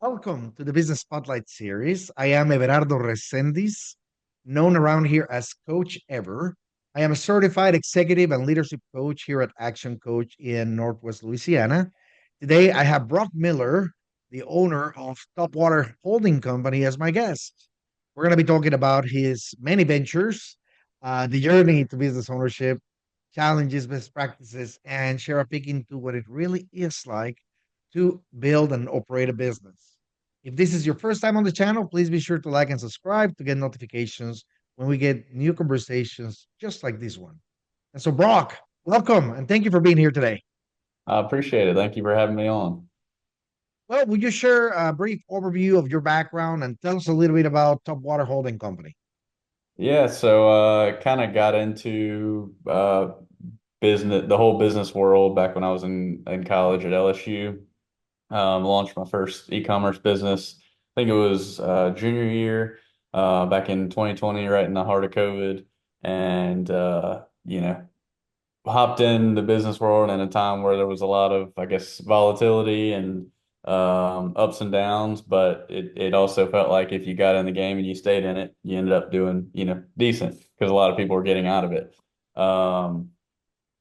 Welcome to the Business Spotlight series. I am Everardo Resendiz, known around here as Coach Ever. I am a certified executive and leadership coach here at Action Coach in Northwest Louisiana. Today, I have Brock Miller, the owner of Topwater Holding Company, as my guest. We're going to be talking about his many ventures, the journey to business ownership, challenges, best practices, and share a peek into what it really is like to build and operate a business. If this is your first time on the channel, please be sure to like and subscribe to get notifications when we get new conversations just like this one. And so, Brock, welcome and thank you for being here today. I appreciate it. Thank you for having me on. Well, would you share a brief overview of your background and tell us a little bit about Topwater Holding Company? Yeah, so kind of got into business, the whole business world back when I was in college at LSU. Launched my first e-commerce business. I think it was junior year back in 2020, right in the heart of COVID, and hopped in the business world in a time where there was a lot of, I guess, volatility and ups and downs, but it also felt like if you got in the game and you stayed in it, you ended up doing, decent because a lot of people were getting out of it.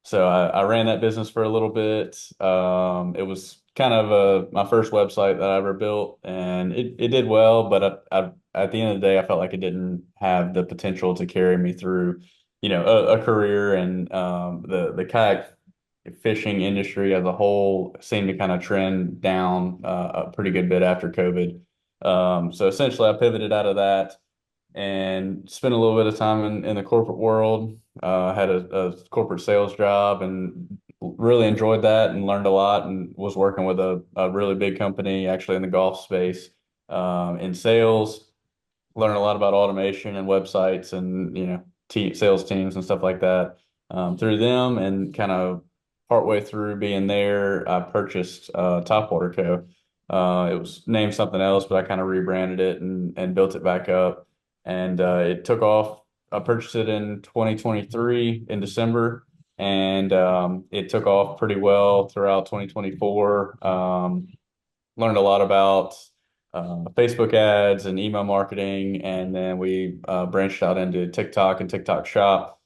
So I ran that business for a little bit. It was kind of my first website that I ever built, and it did well, but at the end of the day, I felt like it didn't have the potential to carry me through, a career. And the kayak fishing industry as a whole seemed to kind of trend down a pretty good bit after COVID. So essentially, I pivoted out of that and spent a little bit of time in the corporate world. Had a corporate sales job and really enjoyed that and learned a lot, and was working with a really big company actually in the golf space in sales. Learned a lot about automation and websites and sales teams and stuff like that through them. And kind of partway through being there, I purchased Topwater Co. It was named something else, but I kind of rebranded it and built it back up, and it took off. I purchased it in 2023 in December, and it took off pretty well throughout 2024. Learned a lot about Facebook ads and email marketing, and then we branched out into TikTok and TikTok Shop,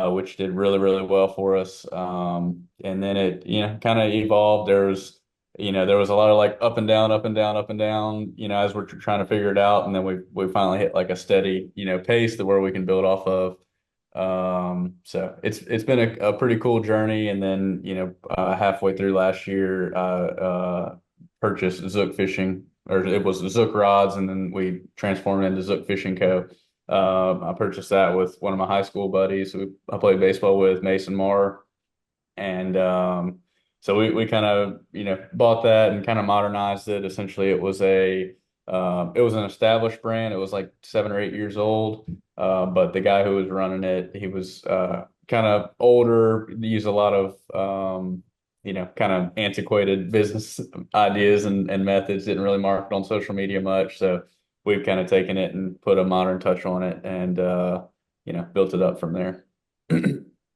which did really, really well for us. And then it, kind of evolved. There was a lot of like up and down, up and down, up and down, as we're trying to figure it out. And then we finally hit like a steady, pace to where we can build off of. So it's been a pretty cool journey. And then, halfway through last year, purchased Zook Fishing, or it was Zook Rods, and then we transformed it into Zook Fishing Co. I purchased that with one of my high school buddies who I played baseball with, Mason Marr, and so we kind of bought that and kind of modernized it. Essentially, it was an established brand. It was like 7 or 8 years old, but the guy who was running it, he was kind of older, used a lot of kind of antiquated business ideas and methods, didn't really market on social media much. So we've kind of taken it and put a modern touch on it and, built it up from there.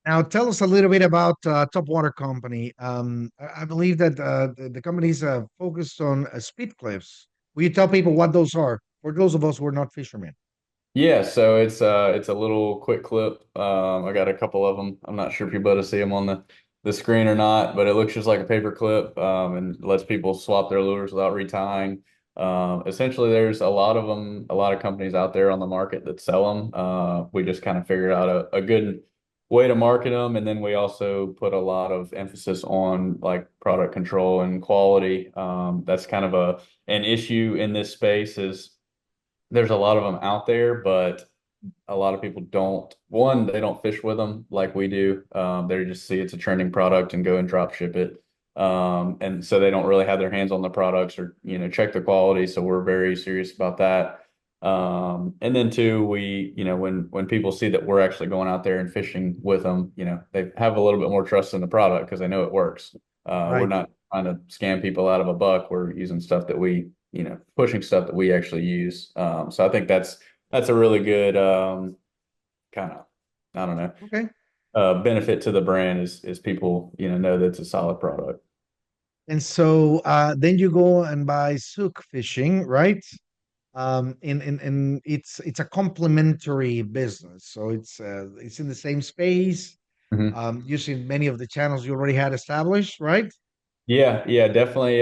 Now, tell us a little bit about Topwater Company. I believe that the company is focused on speed cliffs. Will you tell people what those are for those of us who are not fishermen? Yeah, so it's a little quick clip. I got a couple of them. I'm not sure if you're able to see them on the screen or not, but it looks just like a paper clip, and lets people swap their lures without retying. Essentially, there's a lot of them, a lot of companies out there on the market that sell them. We just kind of figured out a good way to market them, and then we also put a lot of emphasis on like product control and quality. That's kind of an issue in this space is there's a lot of them out there, but a lot of people they don't fish with them like we do. They just see it's a trending product and go and drop ship it. And so they don't really have their hands on the products or, check the quality. So we're very serious about that. And then two, when people see that we're actually going out there and fishing with them, they have a little bit more trust in the product because they know it works. We're Right. not trying to scam people out of a buck. We're using stuff that pushing stuff that we actually use. So I think that's a really good kind of, I don't know, Okay. benefit to the brand is people, know that it's a solid product. And so then you go and buy Souk fishing, right? In it's a complementary business, so it's in the same space, using many of the channels you already had established, right? Yeah, yeah, definitely.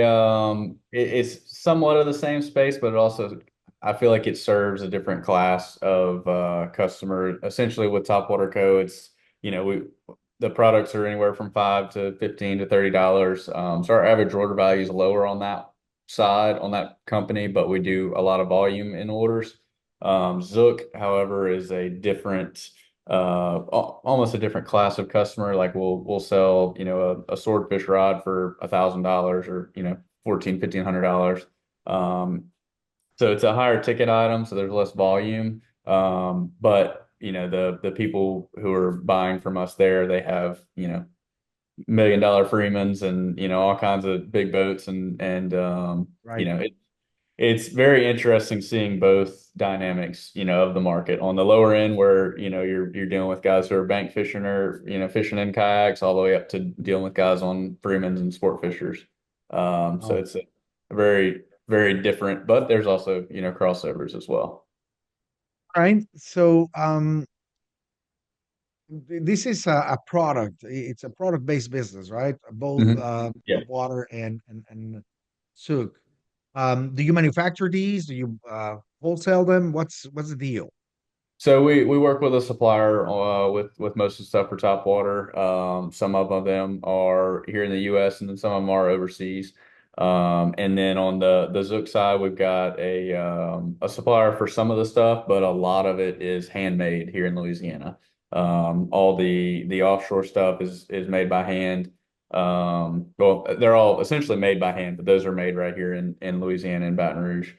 It's somewhat of the same space, but it also, I feel like it serves a different class of customer. Essentially, with Topwater Co., it's, we the products are anywhere from 5 to 15 to $30. So our average order value is lower on that side, on that company, but we do a lot of volume in orders. Zook, however, is a different almost a different class of customer. Like we'll sell, a swordfish rod for $1,000 or, 1,500 $1,500. Um, so it's a higher ticket item, so there's less volume. But the people who are buying from us there, they have, $1 million Freemans and, all kinds of big boats and Right. it's very interesting seeing both dynamics, of the market on the lower end where, you're dealing with guys who are bank fishing or, fishing in kayaks all the way up to dealing with guys on Freemans and sport fishers. So Oh, it's a very, very different, but there's also, crossovers as well. right. So this is a product. It's a product-based business, right? Both Mhm. Yeah. top water and Souk. Do you manufacture these? Do you wholesale them? What's the deal? So we work with a supplier with most of the stuff for top water. Some of them are here in the U.S. and then some of them are overseas. And then on the Zook side, we've got a supplier for some of the stuff, but a lot of it is handmade here in Louisiana. All the offshore stuff is made by hand. Well, they're all essentially made by hand, but those are made right here in Louisiana in Baton Rouge.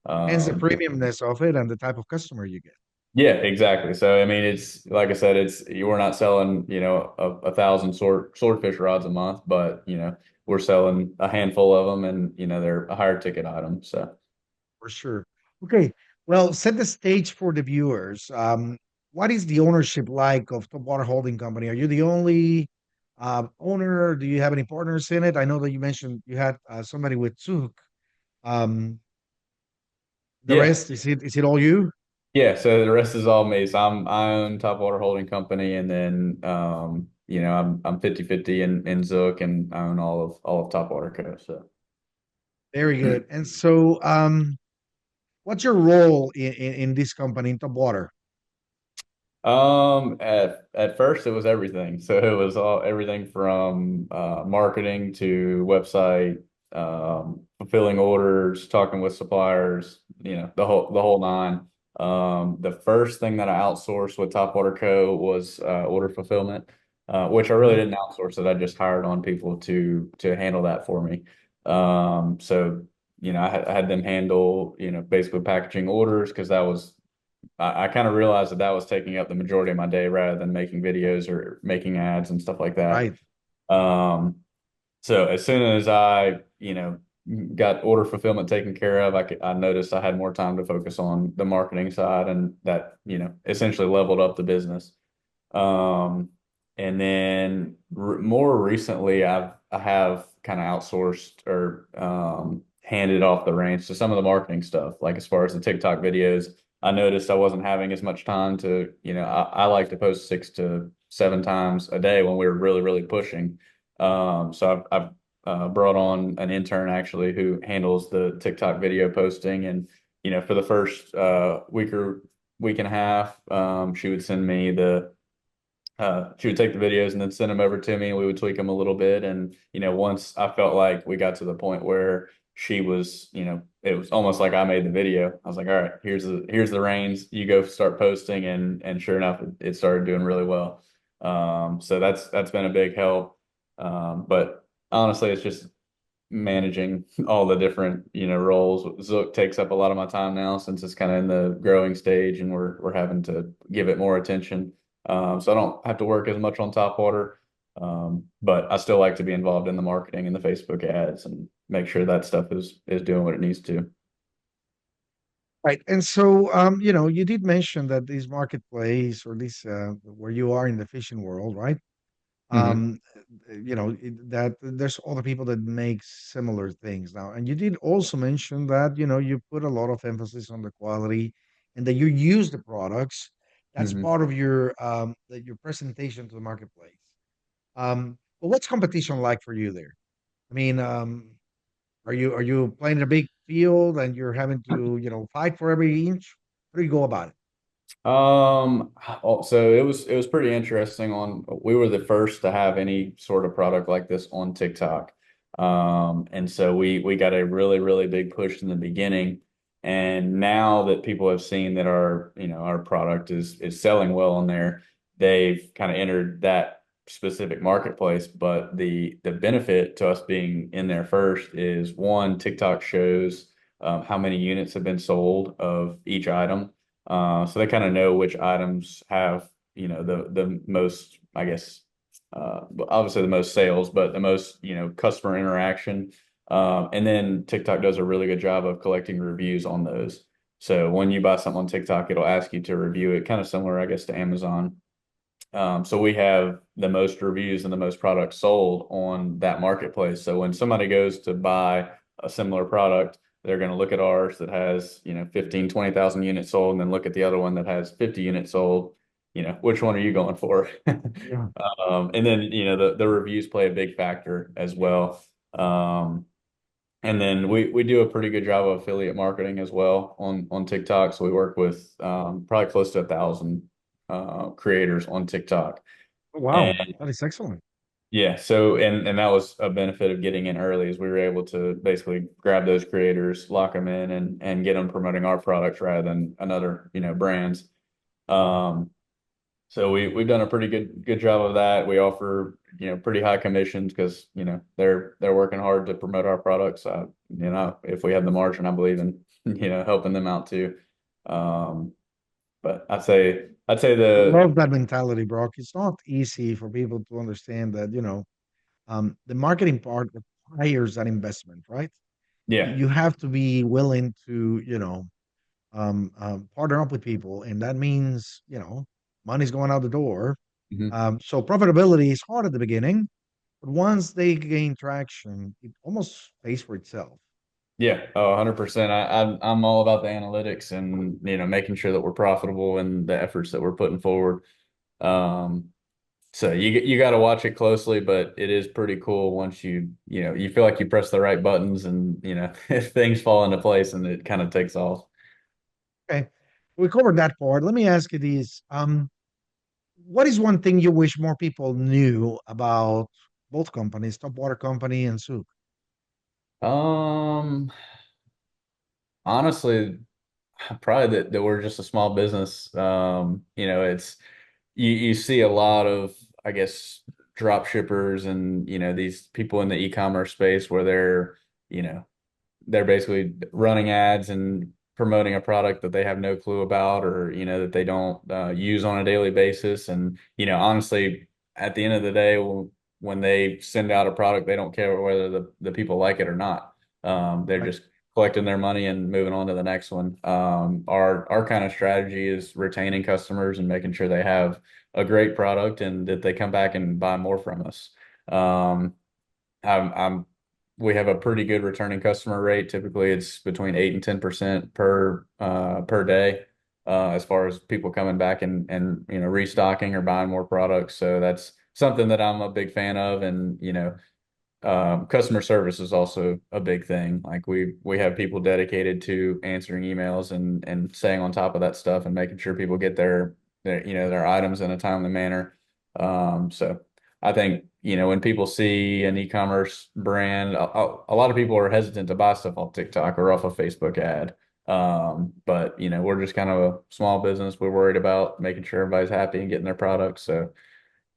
Hence the Um, premiumness of it and the type of customer you get. yeah, exactly. So I mean, it's like I said, we're not selling, a thousand swordfish rods a month, but we're selling a handful of them, and they're a higher ticket item. So For sure. Okay. Well, set the stage for the viewers. What is the ownership like of Top Water Holding Company? Are you the only owner? Do you have any partners in it? I know that you mentioned you had somebody with Zug. Um, the yeah, rest, is it all you? yeah. So the rest is all me. So I own Top Water Holding Company, and then I'm 50/50 in Zook, and I own all of Top Water Co. So. Very good. And so, what's your role in this company, in Top Water? At first it was everything. So it was all everything from marketing to website, fulfilling orders, talking with suppliers, the whole nine. The first thing that I outsourced with Topwater Co. was order fulfillment, which I really Mhm. didn't outsource it. I just hired on people to handle that for me. So I had them handle, basically packaging orders because that was I kind of realized that was taking up the majority of my day rather than making videos or making ads and stuff like that. Right. Um, so as soon as I, got order fulfillment taken care of, I noticed I had more time to focus on the marketing side, and that, essentially leveled up the business. Um, and then more recently, I have kind of outsourced or handed off the reins to some of the marketing stuff. Like as far as the TikTok videos, I noticed I wasn't having as much time to, I like to post 6 to 7 times a day when we were really, really pushing. So I've brought on an intern actually who handles the TikTok video posting, and for the first week and a half, she would send me she would take the videos and then send them over to me, and we would tweak them a little bit. And, once I felt like we got to the point where she was, it was almost like I made the video. I was like, all right, here's the reins. You go start posting. And sure enough, it started doing really well. So that's been a big help. But honestly, it's just managing all the different, roles. Zook takes up a lot of my time now since it's kind of in the growing stage and we're having to give it more attention. So I don't have to work as much on top water. But I still like to be involved in the marketing and the Facebook ads and make sure that stuff is doing what it needs to. Right. And so, you did mention that this marketplace or this where you are in the fishing world, right? Hmm. That there's other people that make similar things now. And you did also mention that, you put a lot of emphasis on the quality and that you use the products. That's Hmm. part of your presentation to the marketplace. But what's competition like for you there? I mean, are you playing in a big field and you're having to, fight for every inch? How do you go about it? So it was pretty interesting we were the first to have any sort of product like this on TikTok. And so we got a really, really big push in the beginning. And now that people have seen that our product is selling well on there, they've kind of entered that specific marketplace. But the benefit to us being in there first is one, TikTok shows how many units have been sold of each item. So they kind of know which items have, the most, I guess, obviously the most sales, but the most, customer interaction. And then TikTok does a really good job of collecting reviews on those. So when you buy something on TikTok, it'll ask you to review it, kind of similar, I guess, to Amazon. So we have the most reviews and the most products sold on that marketplace. So when somebody goes to buy a similar product, they're going to look at ours that has, 15, 20,000 units sold, and then look at the other one that has 50 units sold. Which one are you going for? Yeah. And then, the reviews play a big factor as well. And then we do a pretty good job of affiliate marketing as well on TikTok. So we work with probably close to 1,000 creators on TikTok. Oh, wow. And That is excellent. yeah, so and that was a benefit of getting in early is we were able to basically grab those creators, lock them in, and get them promoting our products rather than another, brands. Um, so we've done a pretty good job of that. We offer, pretty high commissions because, they're working hard to promote our products. If we have the margin, I believe in, helping them out too. Um, but I'd say I the love that mentality, Brock. It's not easy for people to understand that, the marketing part requires that investment, right? You, yeah. you have to be willing to, partner up with people, and that means, money's going out the door. Mhm. So profitability is hard at the beginning, but once they gain traction, it almost pays for itself. Yeah, oh, 100%. I'm all about the analytics and making sure that we're profitable and the efforts that we're putting forward. Um, so you got to watch it closely, but it is pretty cool once you feel like you press the right buttons and if things fall into place and it kind of takes off. Okay, we covered that part. Let me ask you these. What is one thing you wish more people knew about both companies, Top Water Company and Souk? Um, Honestly, probably that we're just a small business. It's you see a lot of, I guess, drop shippers and these people in the e-commerce space where you know they're basically running ads and promoting a product that they have no clue about or that they don't use on a daily basis. And honestly, at the end of the day, when they send out a product, they don't care whether the people like it or not. They're Right. just collecting their money and moving on to the next one. Our kind of strategy is retaining customers and making sure they have a great product and that they come back and buy more from us. Um, I'm we have a pretty good returning customer rate. Typically, it's between 8 and 10% per day, as far as people coming back and restocking or buying more products. So that's something that I'm a big fan of, and customer service is also a big thing. Like we have people dedicated to answering emails and staying on top of that stuff and making sure people get their items in a timely manner. So I think when people see an e-commerce brand, a lot of people are hesitant to buy stuff off TikTok or off a Facebook ad. But we're just kind of a small business. We're worried about making sure everybody's happy and getting their products. So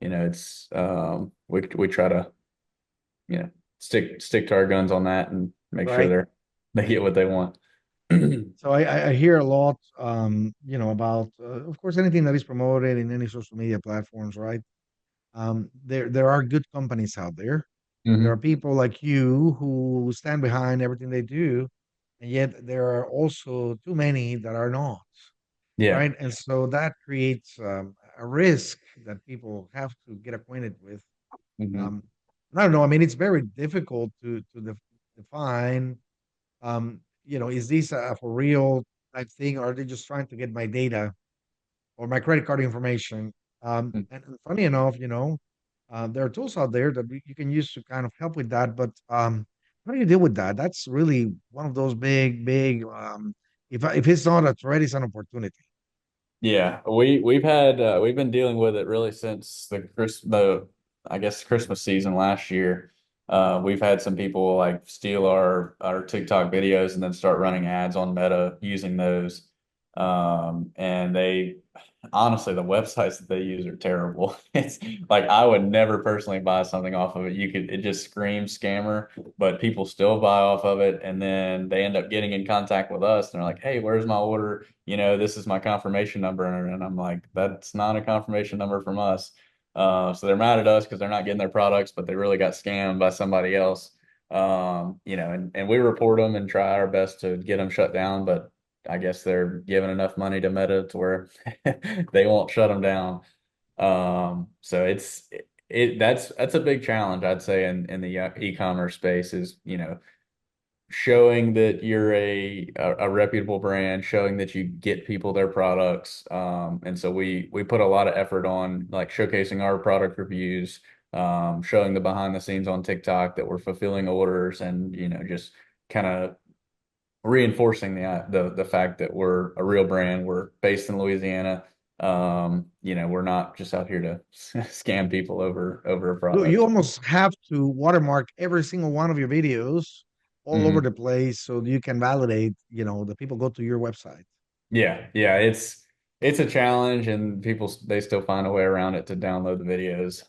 it's we try to stick to our guns on that and make sure Right. they get what they want. So I hear a lot, about, of course, anything that is promoted in any social media platforms, right? There are good companies out there. There are Hmm. people like you who stand behind everything they do, and yet there are also too many that are not, Yeah. right? And so that creates a risk that people have to get acquainted with. Hmm. Um, I don't know. I mean, it's very difficult to define. Is this a for real type thing, or are they just trying to get my data or my credit card information? And funny enough, there are tools out there that you can use to kind of help with that. But how do you deal with that? That's really one of those big, big. If it's not a threat, it's an opportunity. Yeah, we've been dealing with it really since the I guess Christmas season last year. We've had some people like steal our TikTok videos and then start running ads on Meta using those. And they honestly, the websites that they use are terrible. It's like I would never personally buy something off of it. It just screams scammer, but people still buy off of it, and then they end up getting in contact with us, and they're like, "Hey, where's my order? This is my confirmation number." And I'm like, "That's not a confirmation number from us." So they're mad at us because they're not getting their products, but they really got scammed by somebody else. And we report them and try our best to get them shut down, but I guess they're giving enough money to Meta to where they won't shut them down. So that's a big challenge, I'd say, in the e-commerce space is, showing that you're a reputable brand, showing that you get people their products. And so we put a lot of effort on like showcasing our product reviews, showing the behind the scenes on TikTok that we're fulfilling orders and, just kind of reinforcing the fact that we're a real brand. We're based in Louisiana. We're not just out here to scam people over a You product. almost have to watermark every single one of your videos all over Mhm. the place so you can validate, the people go to your website. Yeah, yeah, it's a challenge, and they still find a way around it to download the videos.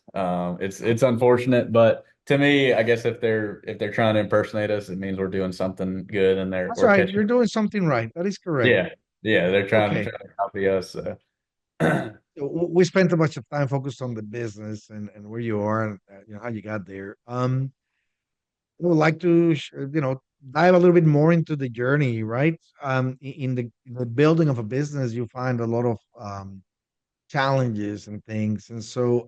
It's unfortunate, but to me, I guess if they're trying to impersonate us, it means we're doing something good, and That's we're right. catching. You're doing something right. That is correct. Yeah, yeah, they're trying to Okay. try to copy us. So. We spent a bunch of time focused on the business and where you are and how you got there. I would like to dive a little bit more into the journey, right? In the building of a business, you find a lot of challenges and things, and so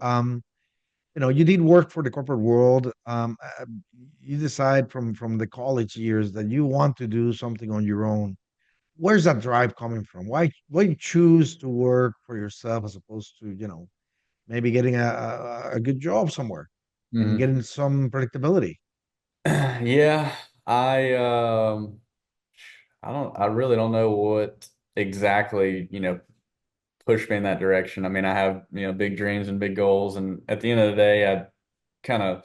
you did work for the corporate world. You decide from the college years that you want to do something on your own. Where's that drive coming from? Why you choose to work for yourself as opposed to maybe getting a good job somewhere and Mhm. getting some predictability? Yeah, I I really don't know what exactly, pushed me in that direction. I mean, I have, big dreams and big goals, and at the end of the day, I kind of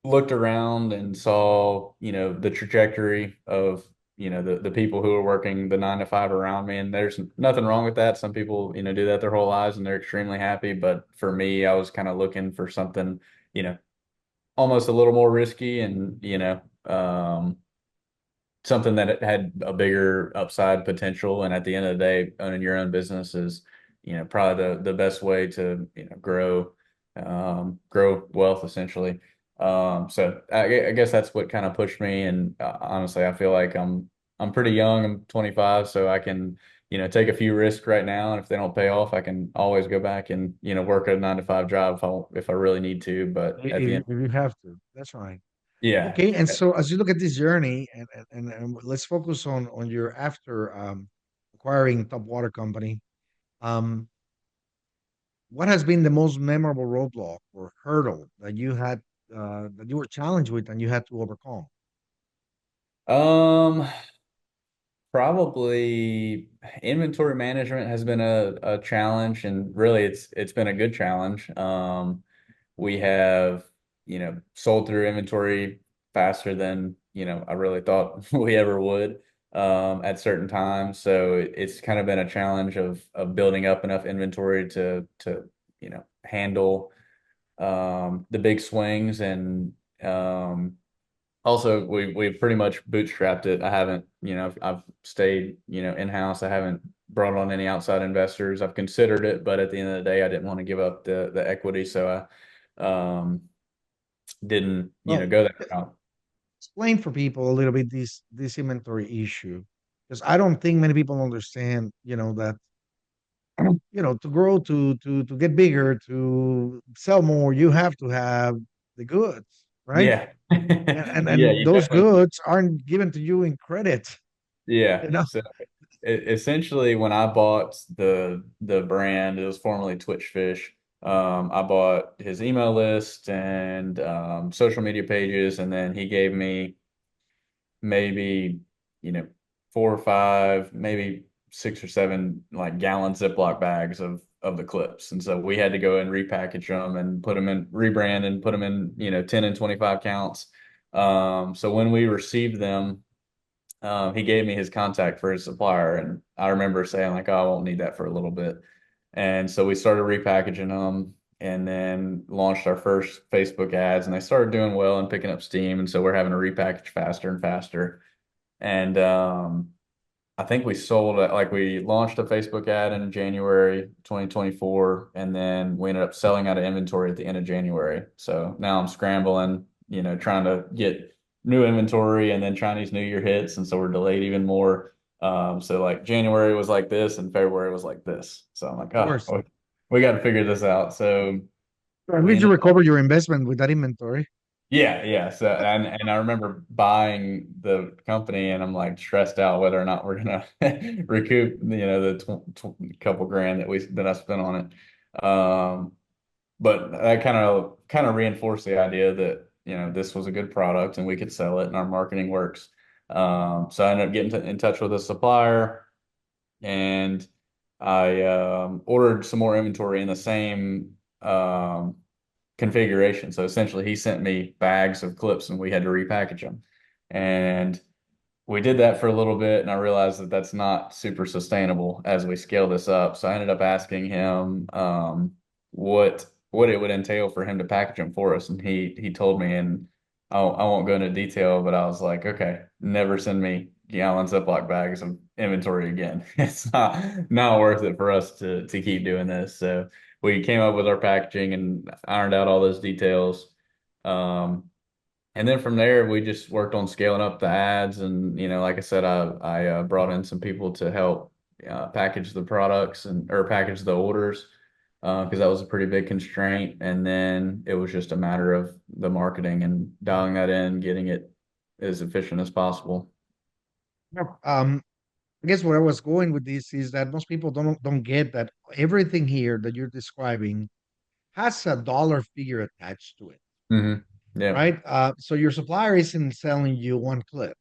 looked around and saw, the trajectory of, the people who are working the 9 to 5 around me, and there's nothing wrong with that. Some people, do that their whole lives and they're extremely happy, but for me, I was kind of looking for something, almost a little more risky and, something that it had a bigger upside potential. And at the end of the day, owning your own business is, probably the best way to, grow wealth essentially. So I guess that's what kind of pushed me. And honestly, I feel like I'm pretty young. I'm 25, so I can, take a few risks right now. And if they don't pay off, I can always go back and, work a 9 to 5 job if I really need to. But If at the end, if you have to, that's right. yeah. Okay, and so as you look at this journey, and let's focus on your after acquiring Top Water Company. Um, what has been the most memorable roadblock or hurdle that you were challenged with and you had to overcome? Um, Probably inventory management has been a challenge, and really it's been a good challenge. We have, sold through inventory faster than, I really thought we ever would at certain times. So it's kind of been a challenge of building up enough inventory to, handle the big swings and also, we've pretty much bootstrapped it. I haven't, I've stayed, in-house. I haven't brought on any outside investors. I've considered it, but at the end of the day, I didn't want to give up the equity, so I didn't, Well, go that route. explain for people a little bit this inventory issue, because I don't think many people understand, that to grow, to get bigger, to sell more, you have to have the goods, right? Yeah. Yeah, And you those definitely. goods aren't given to you in credit, Yeah. you know. So essentially, when I bought the brand, it was formerly Twitch Fish. I bought his email list and social media pages, and then he gave me maybe, you know, 4 or 5, maybe 6 or 7 like gallon Ziploc bags of the clips. And so we had to go and repackage them and put them in rebrand and put them in, 10 and 25 counts. So when we received them, he gave me his contact for his supplier, and I remember saying like, "Oh, I won't need that for a little bit." And so we started repackaging them, and then launched our first Facebook ads, and they started doing well and picking up steam. And so we're having to repackage faster and faster. And I think we sold it, like we launched a Facebook ad in January 2024, and then we ended up selling out of inventory at the end of January. So now I'm scrambling, trying to get new inventory and then Chinese New Year hits. And so we're delayed even more. So like January was like this and February was like this. So I'm like, Of course. we got to figure this out. So So at we least you ended recover your investment with that inventory. yeah, yeah. So and I remember buying the company and I'm like stressed out whether or not we're gonna recoup, the couple grand that I spent on it. But that kind of reinforced the idea that, this was a good product and we could sell it and our marketing works. So I ended up getting in touch with a supplier, and I ordered some more inventory in the same configuration. So essentially, he sent me bags of clips, and we had to repackage them. And we did that for a little bit, and I realized that that's not super sustainable as we scale this up. So I ended up asking him what it would entail for him to package them for us, and he told me, and I won't go into detail, but I was like, okay, never send me gallon Ziploc bags of inventory again. It's not worth it for us to keep doing this. So we came up with our packaging and ironed out all those details. Um, and then from there, we just worked on scaling up the ads. And, like I said, I brought in some people to help package the products or package the orders, because that was a pretty big constraint. And then it was just a matter of the marketing and dialing that in, getting it as efficient as possible. Now, I guess where I was going with this is that most people don't get that everything here that you're describing has a dollar figure attached to it, Hmm. Yeah. right? So your supplier isn't selling you one clip.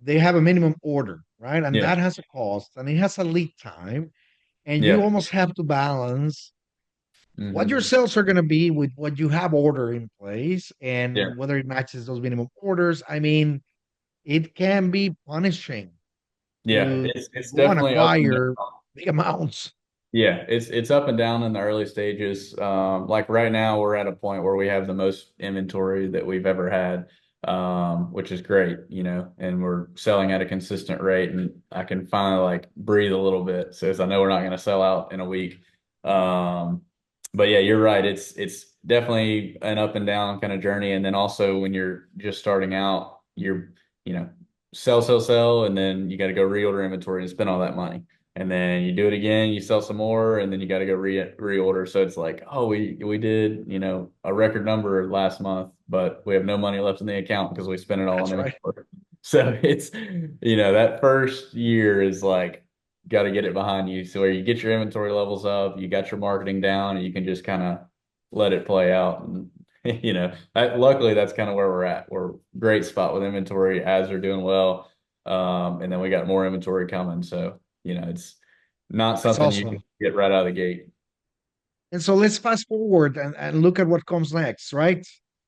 They have a minimum order, right? And Yeah. that has a cost and it has a lead time. And you Yeah. almost have to balance what your Hmm. sales are going to be with what you have order in place Yeah. and whether it matches those minimum orders. I mean, it can be punishing Yeah. to It's go and definitely up and acquire down. big amounts. Yeah, it's up and down in the early stages. Like right now, we're at a point where we have the most inventory that we've ever had, which is great, and we're selling at a consistent rate, and I can finally like breathe a little bit, since I know we're not going to sell out in a week. Um, but yeah, you're right. It's definitely an up and down kind of journey, and then also when you're just starting out, you're you know sell, sell, sell, and then you got to go reorder inventory and spend all that money, and then you do it again, you sell some more, and then you got to go reorder. So it's like, oh, we did, a record number last month, but we have no money left in the account because we spent it all on That's right. inventory. So it's, that first year is like, got to get it behind you. So where you get your inventory levels up, you got your marketing down, and you can just kind of let it play out. And, luckily that's kind of where we're at. We're great spot with inventory as they're doing well. And then we got more inventory coming. So, it's not That's something you can awesome. get right out of the gate. And so let's fast forward and look at what comes next, right?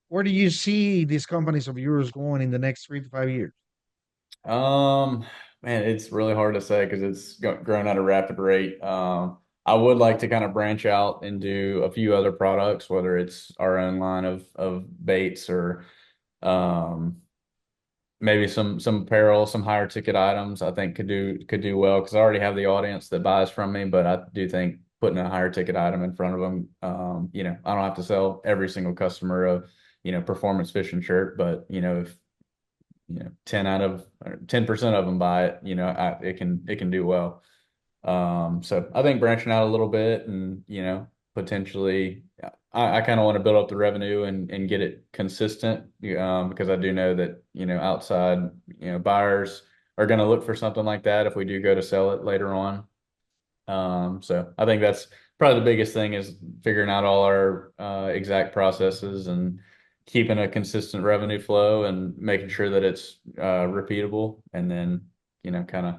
Where do you see these companies of yours going in the next 3 to 5 years? Um, Man, it's really hard to say because it's grown at a rapid rate. I would like to kind of branch out and do a few other products, whether it's our own line of baits or um, maybe some apparel, some higher ticket items. I think could do well because I already have the audience that buys from me, but I do think putting a higher ticket item in front of them, I don't have to sell every single customer a performance fishing shirt, but if 10 out of or 10% of them buy it, it can do well. So I think branching out a little bit and, potentially I kind of want to build up the revenue and get it consistent, because I do know that, outside, buyers are going to look for something like that if we do go to sell it later on. So I think that's probably the biggest thing is figuring out all our exact processes and keeping a consistent revenue flow and making sure that it's repeatable. And then, kind of,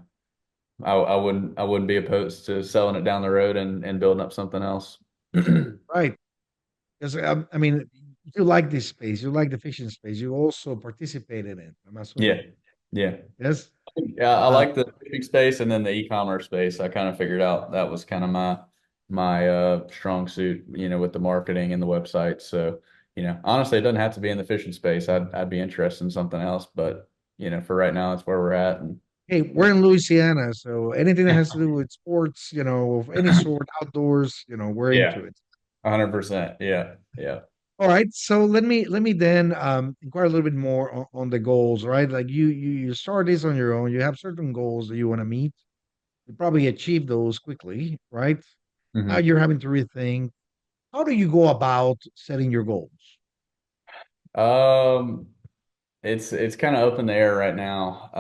I wouldn't be opposed to selling it down the road and building up something else. Right. Because I mean, you like this space, you like the fiction space, you also participate in it. I'm Yeah, assuming. yeah. Yes. Yeah, I Uh, like the shipping space and then the e-commerce space. I kind of figured out that was kind of my strong suit, with the marketing and the website. So, honestly, it doesn't have to be in the fishing space. I'd be interested in something else, but for right now, that's where we're at. And hey, we're in Louisiana, so anything that has to do with sports, of any sort, outdoors, we're yeah, into it. 100%. Yeah, yeah. All right, so let me then inquire a little bit more on the goals, right? Like you start this on your own. You have certain goals that you want to meet. You probably achieve those quickly, right? Now hmm you're having to rethink. How do you go about setting your goals? Um, it's kind of up in the air right now.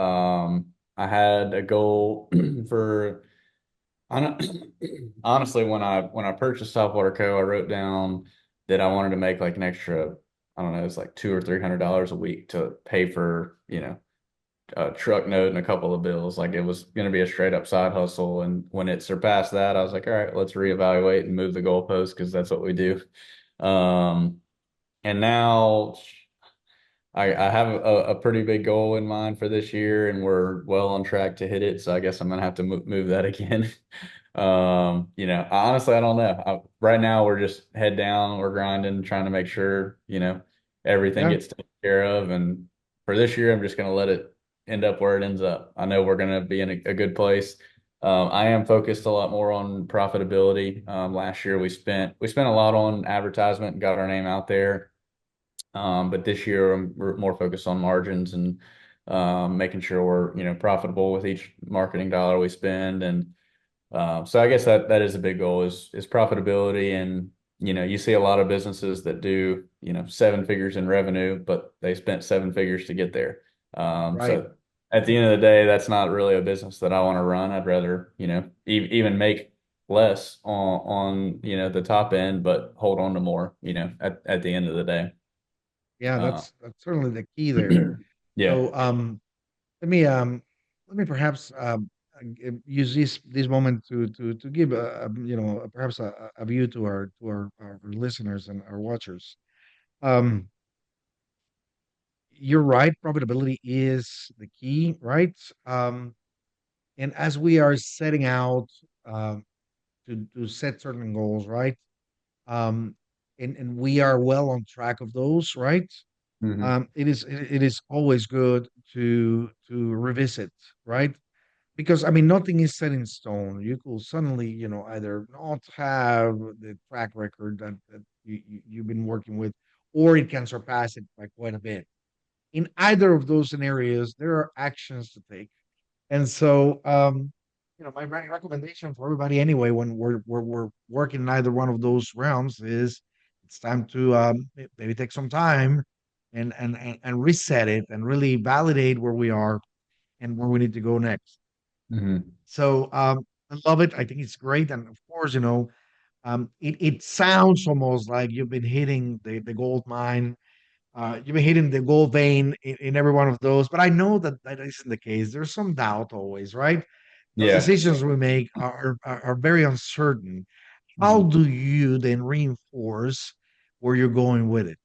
I had a goal for hon- honestly when I purchased Saltwater Co. I wrote down that I wanted to make like an extra, I don't know, it's like $200 or $300 a week to pay for, a truck note and a couple of bills. Like it was going to be a straight up side hustle. And when it surpassed that, I was like, all right, let's reevaluate and move the goalpost because that's what we do. Um, and now I have a pretty big goal in mind for this year, and we're well on track to hit it. So I guess I'm gonna have to move that again. Honestly, I don't know. Right now, we're just head down, we're grinding, trying to make sure, everything Yeah, gets taken care of. And for this year, I'm just gonna let it end up where it ends up. I know we're gonna be in a good place. I am focused a lot more on profitability. Last year, we spent a lot on advertisement and got our name out there. But this year we're more focused on margins and making sure we're profitable with each marketing dollar we spend. And so I guess that is a big goal is profitability. And you see a lot of businesses that do seven figures in revenue, but they spent seven figures to get there. right. So at the end of the day, that's not really a business that I want to run. I'd rather even make less on the top end, but hold on to more at the end of the day. Yeah, Uh, that's certainly the key there. yeah. So let me um let me perhaps use this moment to give perhaps a view to our listeners and our watchers. Um, you're right, profitability is the key, right? Um, and as we are setting out um, to set certain goals, right? Um, and we are well on track of those, right? hmm It is always good to revisit, right? Because I mean, nothing is set in stone. You could suddenly, either not have the track record that you've been working with, or it can surpass it by quite a bit. In either of those scenarios, there are actions to take. And so, my recommendation for everybody anyway, when we're working in either one of those realms, is it's time to maybe take some time and reset it and really validate where we are and where we need to go next. hmm So I love it. I think it's great. And of course, it sounds almost like you've been hitting the gold mine. You've been hitting the gold vein in every one of those. But I know that that isn't the case. There's some doubt always, right? Those Yeah. decisions we make are very uncertain. How hmm do you then reinforce where you're going with it?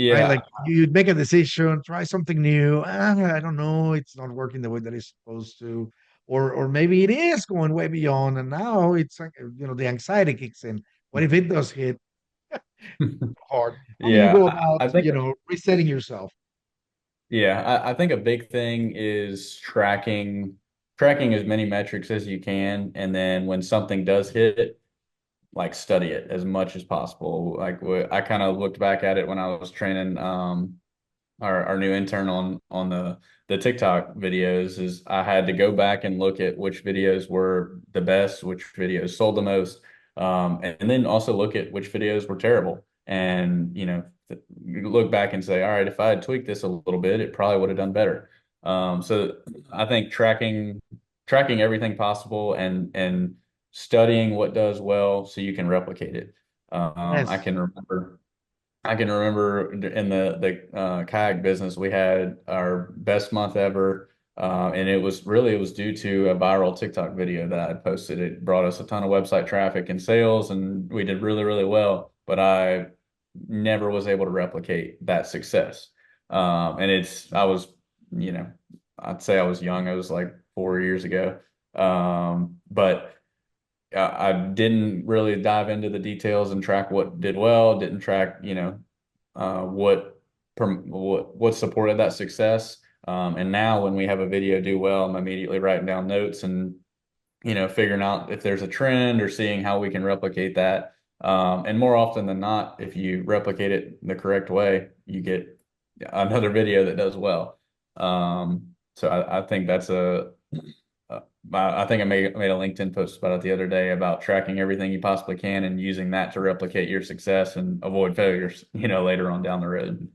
Right? Like Yeah. you make a decision, try something new. I don't know, it's not working the way that it's supposed to, or maybe it is going way beyond, and now it's like the anxiety kicks in. What if it does hit hard? How do you go Yeah. about I think, resetting yourself? yeah, I think a big thing is tracking as many metrics as you can. And then when something does hit, like study it as much as possible. Like I kind of looked back at it when I was training. our new intern on the TikTok videos is I had to go back and look at which videos were the best, which videos sold the most, and then also look at which videos were terrible. And you look back and say, all right, if I had tweaked this a little bit, it probably would have done better. So I think tracking everything possible and studying what does well so you can replicate it. Um, I Yes. can remember I can remember in the kayak business, we had our best month ever, and it was due to a viral TikTok video that I had posted. It brought us a ton of website traffic and sales, and we did really, really well. But I never was able to replicate that success. And I was, you know, I'd say I was young. I was like 4 years ago. But I didn't really dive into the details and track what did well, didn't track, what what supported that success. And now when we have a video do well, I'm immediately writing down notes and figuring out if there's a trend or seeing how we can replicate that. And more often than not, if you replicate it the correct way, you get another video that does well. So I think that's uh, I think I made a LinkedIn post about it the other day about tracking everything you possibly can and using that to replicate your success and avoid failures, later on down the road.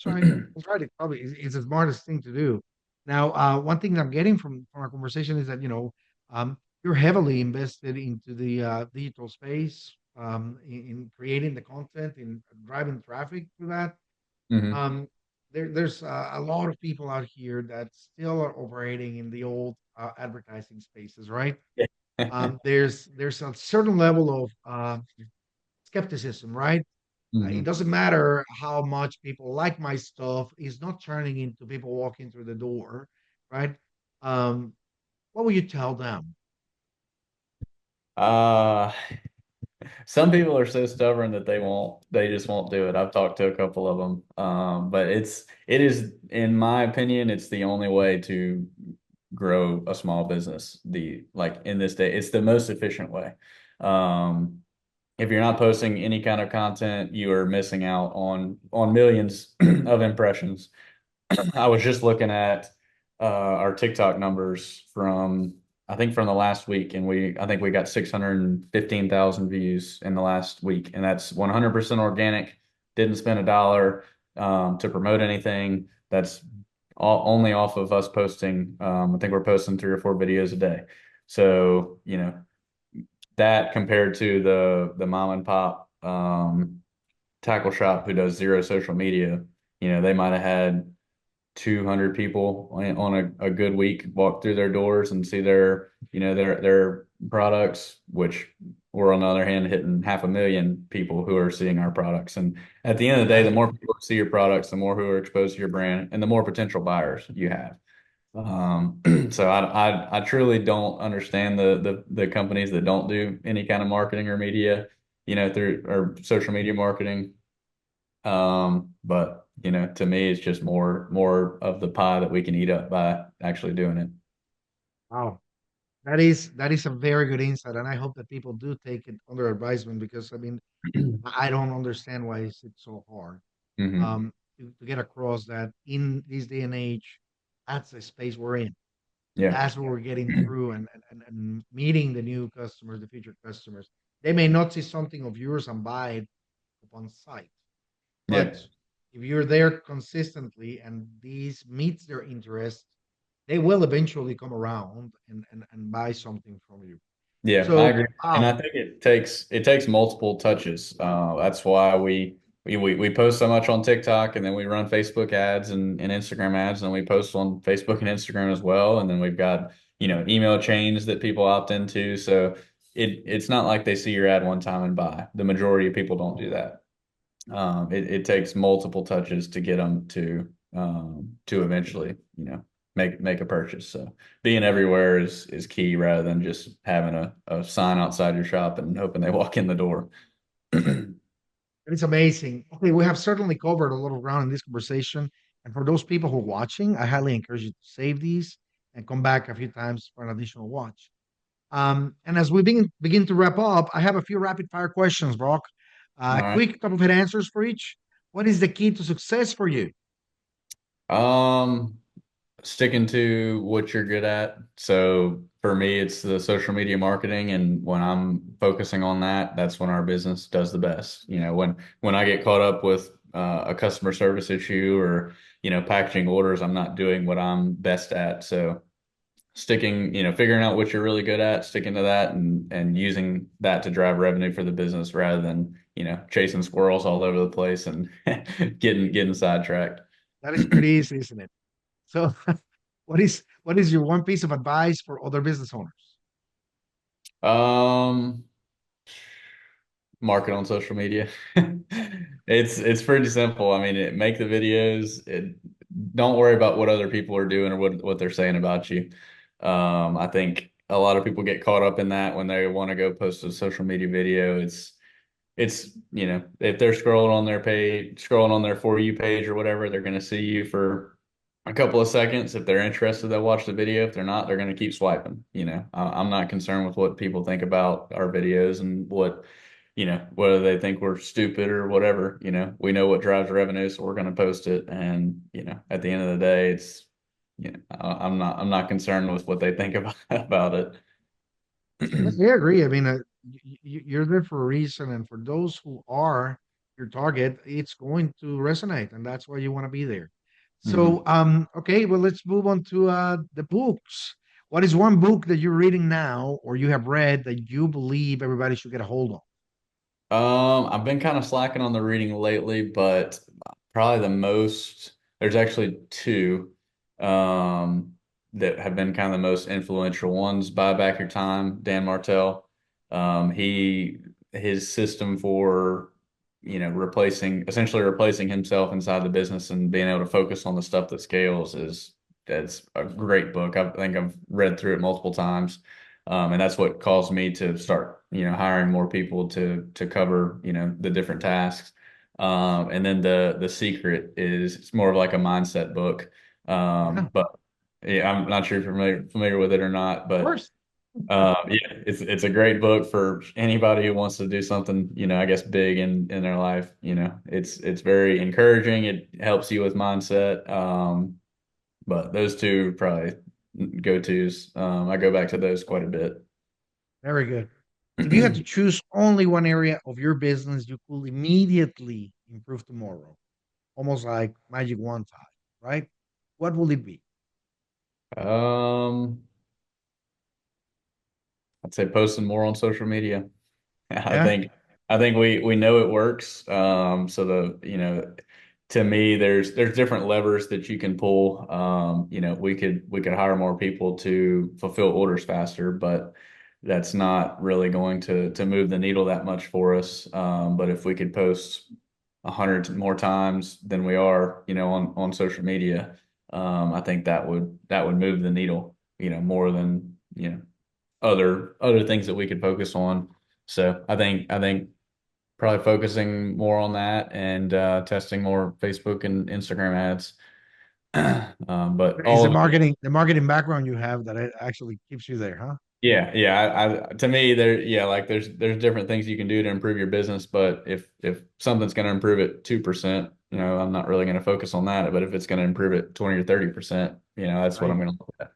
That's right. That's right. It probably is the smartest thing to do. Now, one thing I'm getting from our conversation is that you're heavily invested into the digital space, in creating the content, in driving traffic to that. Hmm. Um, there's a lot of people out here that still are operating in the old advertising spaces, right? Yeah. There's a certain level of skepticism, right? It Hmm. doesn't matter how much people like my stuff, it's not turning into people walking through the door, right? Um, what would you tell them? Uh, some people are so stubborn that they just won't do it. I've talked to a couple of them. But it is, in my opinion, it's the only way to grow a small business. Like in this day, it's the most efficient way. Um, if you're not posting any kind of content, you are missing out on millions of impressions. I was just looking at our TikTok numbers from I think from the last week, and I think we got 615,000 views in the last week, and that's 100% organic. Didn't spend a dollar to promote anything. That's only off of us posting. I think we're posting 3 or 4 videos a day. So that compared to the mom and pop tackle shop who does zero social media, they might have had 200 people on a good week walk through their doors and see their products, which we're on the other hand hitting 500,000 people who are seeing our products. And at the end of the day, the Yes. more people who see your products, the more who are exposed to your brand, and the more potential buyers you have. So I truly don't understand the companies that don't do any kind of marketing or media, through or social media marketing. But to me, it's just more of the pie that we can eat up by actually doing Wow. That is a very good insight, and I hope that people do take it under advisement because I mean it. I don't understand why it's so hard Hmm. to get across that in this day and age, that's the space we're in. Yeah. That's what we're getting through and meeting the new customers, the future customers. They may not see something of yours and buy it upon sight, Yeah. but if you're there consistently and these meets their interest, they will eventually come around and buy something from you. Yeah, I So, agree, and I think it takes multiple touches. That's why we post so much on TikTok, and then we run Facebook ads and Instagram ads, and we post on Facebook and Instagram as well. And then we've got email chains that people opt into. So it's not like they see your ad one time and buy. The majority of people don't do that. It takes multiple touches to get them to eventually, make a purchase. So being everywhere is key rather than just having a sign outside your shop and hoping they walk in the door. it's amazing. Okay, we have certainly covered a lot of ground in this conversation. And for those people who are watching, I highly encourage you to save these and come back a few times for an additional watch. And as we begin to wrap up, I have a few rapid fire questions, Brock. All right. Quick couple of hit answers for each. What is the key to success for you? Um, Sticking to what you're good at. So for me, it's the social media marketing, and when I'm focusing on that, that's when our business does the best. When I get caught up with a customer service issue or packaging orders, I'm not doing what I'm best at. So sticking, figuring out what you're really good at, sticking to that, and using that to drive revenue for the business rather than chasing squirrels all over the place and getting sidetracked. That is pretty easy, isn't it? So, what is your one piece of advice for other business owners? Um, Market on social media. It's pretty simple. I mean, make the videos. Don't worry about what other people are doing or what they're saying about you. I think a lot of people get caught up in that when they want to go post a social media video. It's if they're scrolling on their For You page or whatever, they're going to see you for a couple of seconds. If they're interested, they'll watch the video. If they're not, they're going to keep swiping. I'm not concerned with what people think about our videos and whether they think we're stupid or whatever. We know what drives revenue, so we're going to post it. And at the end of the day, I'm not concerned with what they think about it. I agree. I mean, you're there for a reason, and for those who are your target, it's going to resonate, and that's why you want to be there. So, Mhm. okay, well, let's move on to the books. What is one book that you're reading now, or you have read that you believe everybody should get a hold of? I've been kind of slacking on the reading lately, but probably there's actually two, that have been kind of the most influential ones. Buy Back Your Time, Dan Martell. His system for, essentially replacing himself inside the business and being able to focus on the stuff that scales that's a great book. I think I've read through it multiple times. And that's what caused me to start, hiring more people to cover, the different tasks. And then the secret is it's more of like a mindset book. Yeah, of But yeah, I'm not sure if you're familiar with it or not, but course. yeah, it's a great book for anybody who wants to do something, I guess big in their life. It's very encouraging. It helps you with mindset. But those two probably go-tos. I go back to those quite a bit. Very good. If you had to choose only one area of your business you could immediately improve tomorrow, almost like magic wand time, right? What will it be? Um, I'd say posting more on social media. I Yeah. think I think we know it works. So to me, there's different levers that you can pull. We could hire more people to fulfill orders faster, but that's not really going to move the needle that much for us. But if we could post 100 more times than we are, on social media, I think that would move the needle, more than other things that we could focus on. So I think probably focusing more on that and testing more Facebook and Instagram ads. But Is all of it, the marketing background you have that it actually keeps you there, huh? yeah, yeah. To me, yeah, like there's different things you can do to improve your business, but if something's going to improve it 2%, I'm not really going to focus on that. But if it's going to improve it 20 or 30%, that's what I'm Right, going to look at.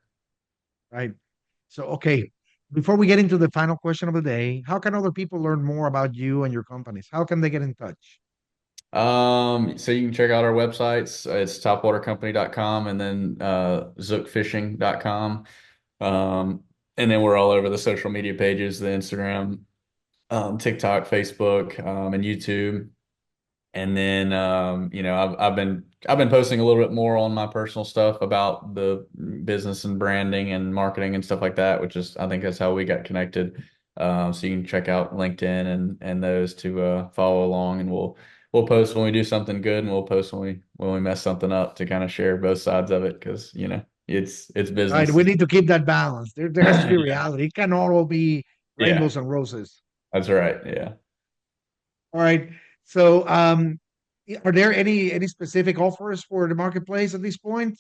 right. So, okay, before we get into the final question of the day, how can other people learn more about you and your companies? How can they get in touch? So you can check out our websites. It's topwatercompany.com and then zookfishing.com. And then we're all over the social media pages, the Instagram, TikTok, Facebook, and YouTube. And then I've been posting a little bit more on my personal stuff about the business and branding and marketing and stuff like that, which is I think that's how we got connected. So you can check out LinkedIn and those to follow along, and we'll post when we do something good, and we'll post when we mess something up to kind of share both sides of it because it's Right, business. we need to keep that balance. There has to be Yeah, reality. It can all be yeah, rainbows and roses. that's right. Yeah. All right. So, are there any specific offers for the marketplace at this point?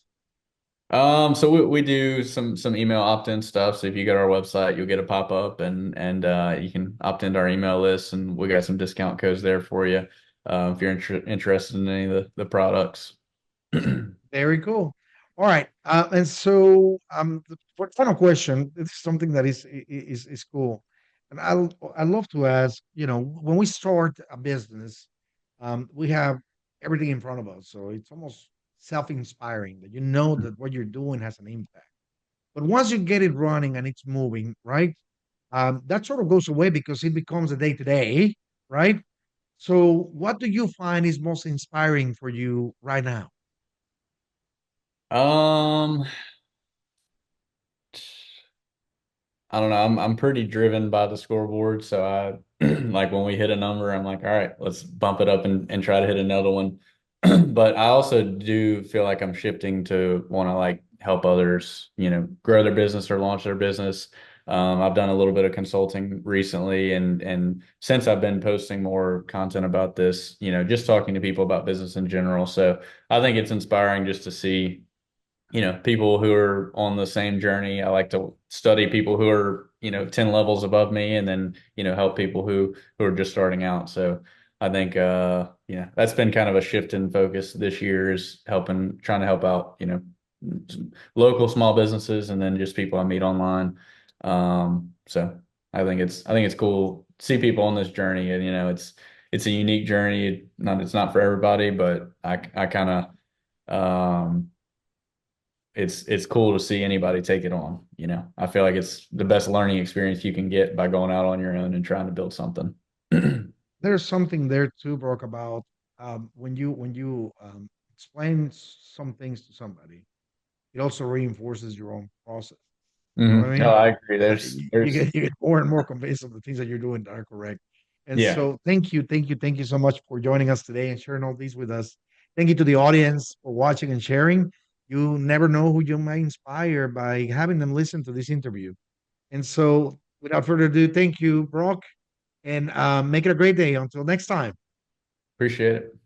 So we do some email opt-in stuff. So if you go to our website, you'll get a pop-up and you can opt into our email list, and we got some discount codes there for you if you're interested in any of the products. Very cool. All right. And so for final question, this is something that is cool. And I love to ask, when we start a business, we have everything in front of us. So it's almost self-inspiring that you know that what you're doing has an impact. But once you get it running and it's moving, right? That sort of goes away because it becomes a day to day, right? So what do you find is most inspiring for you right now? Um, I don't know. I'm pretty driven by the scoreboard, so I like when we hit a number, I'm like, all right, let's bump it up and try to hit another one. But I also do feel like I'm shifting to want to like help others, grow their business or launch their business. I've done a little bit of consulting recently, and since I've been posting more content about this, just talking to people about business in general. So I think it's inspiring just to see people who are on the same journey. I like to study people who are, 10 levels above me and then, help people who are just starting out. So I think that's been kind of a shift in focus this year is trying to help out, local small businesses and then just people I meet online. So I think it's cool to see people on this journey and it's a unique journey. It's not for everybody, but I kind of it's cool to see anybody take it on. I feel like it's the best learning experience you can get by going out on your own and trying to build something. There's something there too, Brock, about when you explain some things to somebody, it also reinforces your own process. You know what I No, mean? I agree. There's You there's get more and more convinced of the things that you're doing that are correct. And yeah, so, thank you so much for joining us today and sharing all these with us. Thank you to the audience for watching and sharing. You never know who you might inspire by having them listen to this interview. And so, without further ado, thank you, Brock, and make it a great day. Until next time. appreciate it.